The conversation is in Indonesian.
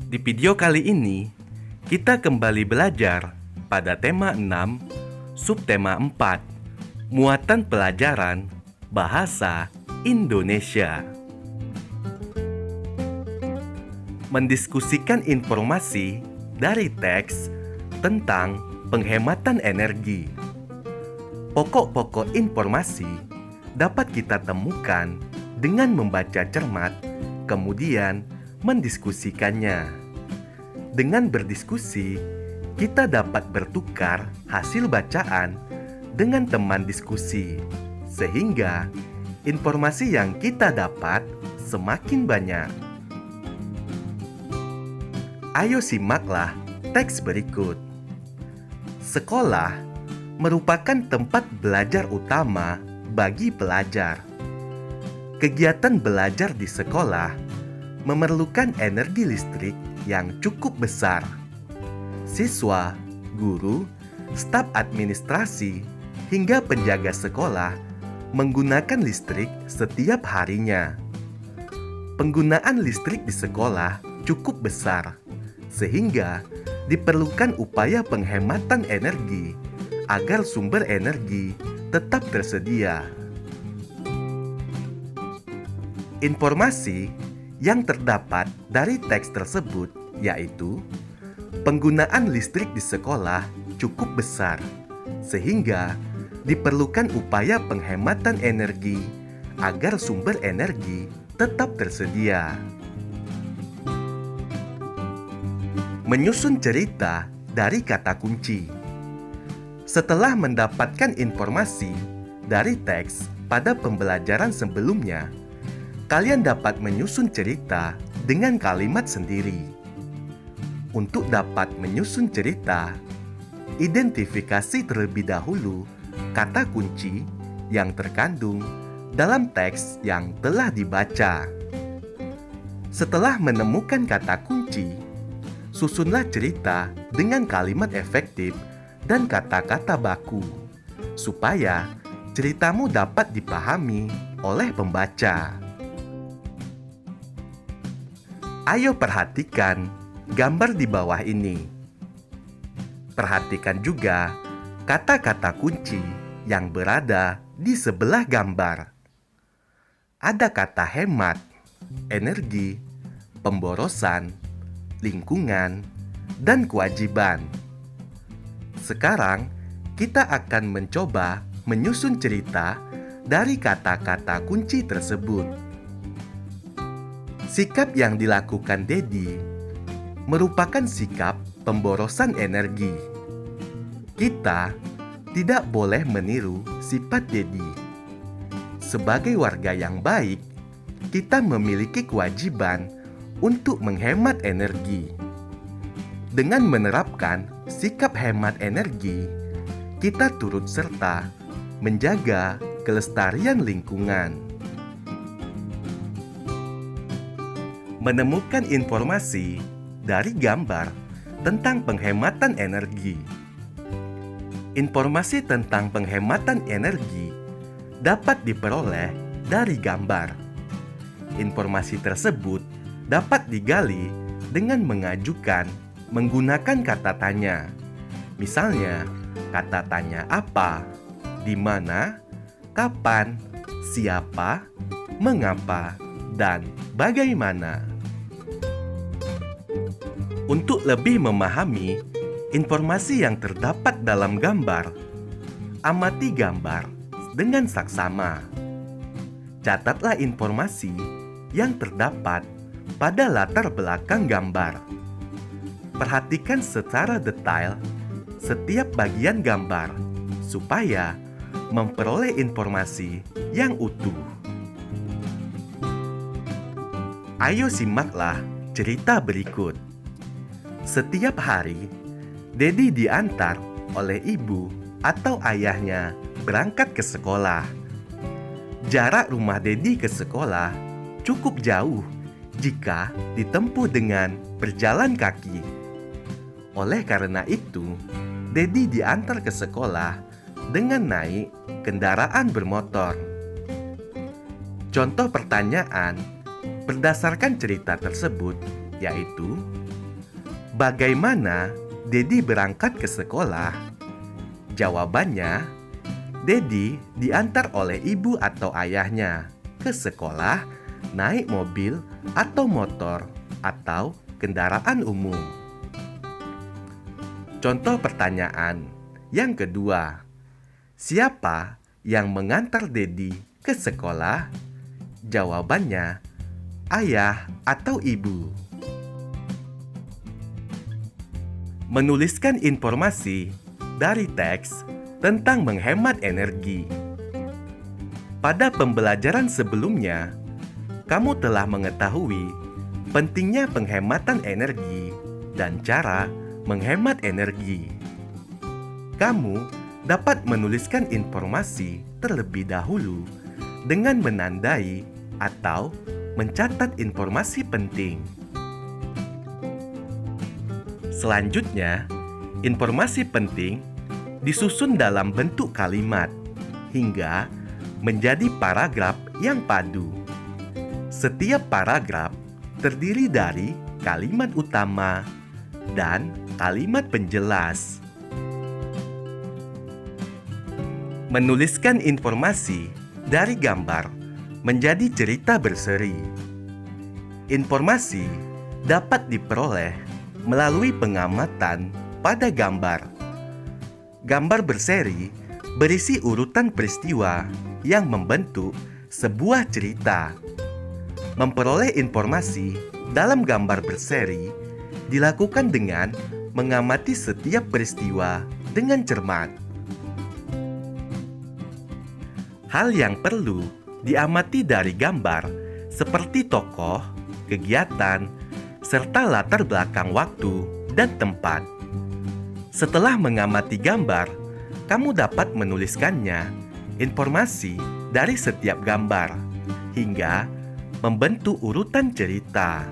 Di video kali ini, kita kembali belajar pada tema 6, subtema 4, muatan pelajaran Bahasa Indonesia. Mendiskusikan informasi dari teks tentang penghematan energi. Pokok-pokok informasi dapat kita temukan dengan membaca cermat, kemudian mendiskusikannya. Dengan berdiskusi, kita dapat bertukar hasil bacaan dengan teman diskusi, sehingga informasi yang kita dapat semakin banyak. Ayo simaklah teks berikut. Sekolah merupakan tempat belajar utama bagi pelajar. Kegiatan belajar di sekolah memerlukan energi listrik yang cukup besar. Siswa, guru, staf administrasi, hingga penjaga sekolah menggunakan listrik setiap harinya. Penggunaan listrik di sekolah cukup besar, sehingga diperlukan upaya penghematan energi agar sumber energi tetap tersedia. Informasi yang terdapat dari teks tersebut yaitu penggunaan listrik di sekolah cukup besar, sehingga diperlukan upaya penghematan energi agar sumber energi tetap tersedia. Menyusun cerita dari kata kunci. Setelah mendapatkan informasi dari teks pada pembelajaran sebelumnya, kalian dapat menyusun cerita dengan kalimat sendiri. Untuk dapat menyusun cerita, identifikasi terlebih dahulu kata kunci yang terkandung dalam teks yang telah dibaca. Setelah menemukan kata kunci, susunlah cerita dengan kalimat efektif dan kata-kata baku, supaya ceritamu dapat dipahami oleh pembaca. Ayo perhatikan gambar di bawah ini. Perhatikan juga kata-kata kunci yang berada di sebelah gambar. Ada kata hemat, energi, pemborosan, lingkungan, dan kewajiban. Sekarang kita akan mencoba menyusun cerita dari kata-kata kunci tersebut. Sikap yang dilakukan Dedi merupakan sikap pemborosan energi. Kita tidak boleh meniru sifat Dedi. Sebagai warga yang baik, kita memiliki kewajiban untuk menghemat energi. Dengan menerapkan sikap hemat energi, kita turut serta menjaga kelestarian lingkungan. Menemukan informasi dari gambar tentang penghematan energi. Informasi tentang penghematan energi dapat diperoleh dari gambar. Informasi tersebut dapat digali dengan mengajukan menggunakan kata tanya. Misalnya, kata tanya apa, di mana, kapan, siapa, mengapa, dan bagaimana. Untuk lebih memahami informasi yang terdapat dalam gambar, amati gambar dengan saksama. Catatlah informasi yang terdapat pada latar belakang gambar. Perhatikan secara detail setiap bagian gambar supaya memperoleh informasi yang utuh. Ayo simaklah cerita berikut. Setiap hari, Dedi diantar oleh ibu atau ayahnya berangkat ke sekolah. Jarak rumah Dedi ke sekolah cukup jauh jika ditempuh dengan berjalan kaki. Oleh karena itu, Dedi diantar ke sekolah dengan naik kendaraan bermotor. Contoh pertanyaan berdasarkan cerita tersebut yaitu bagaimana Dedi berangkat ke sekolah? Jawabannya, Dedi diantar oleh ibu atau ayahnya ke sekolah naik mobil atau motor atau kendaraan umum. Contoh pertanyaan yang kedua, siapa yang mengantar Dedi ke sekolah? Jawabannya, ayah atau ibu. Menuliskan informasi dari teks tentang menghemat energi. Pada pembelajaran sebelumnya, kamu telah mengetahui pentingnya penghematan energi dan cara menghemat energi. Kamu dapat menuliskan informasi terlebih dahulu dengan menandai atau mencatat informasi penting. Selanjutnya, informasi penting disusun dalam bentuk kalimat hingga menjadi paragraf yang padu. Setiap paragraf terdiri dari kalimat utama dan kalimat penjelas. Menuliskan informasi dari gambar menjadi cerita berseri. Informasi dapat diperoleh melalui pengamatan pada gambar. Gambar berseri berisi urutan peristiwa yang membentuk sebuah cerita. Memperoleh informasi dalam gambar berseri dilakukan dengan mengamati setiap peristiwa dengan cermat. Hal yang perlu diamati dari gambar seperti tokoh, kegiatan, serta latar belakang waktu dan tempat. Setelah mengamati gambar, kamu dapat menuliskannya informasi dari setiap gambar hingga membentuk urutan cerita.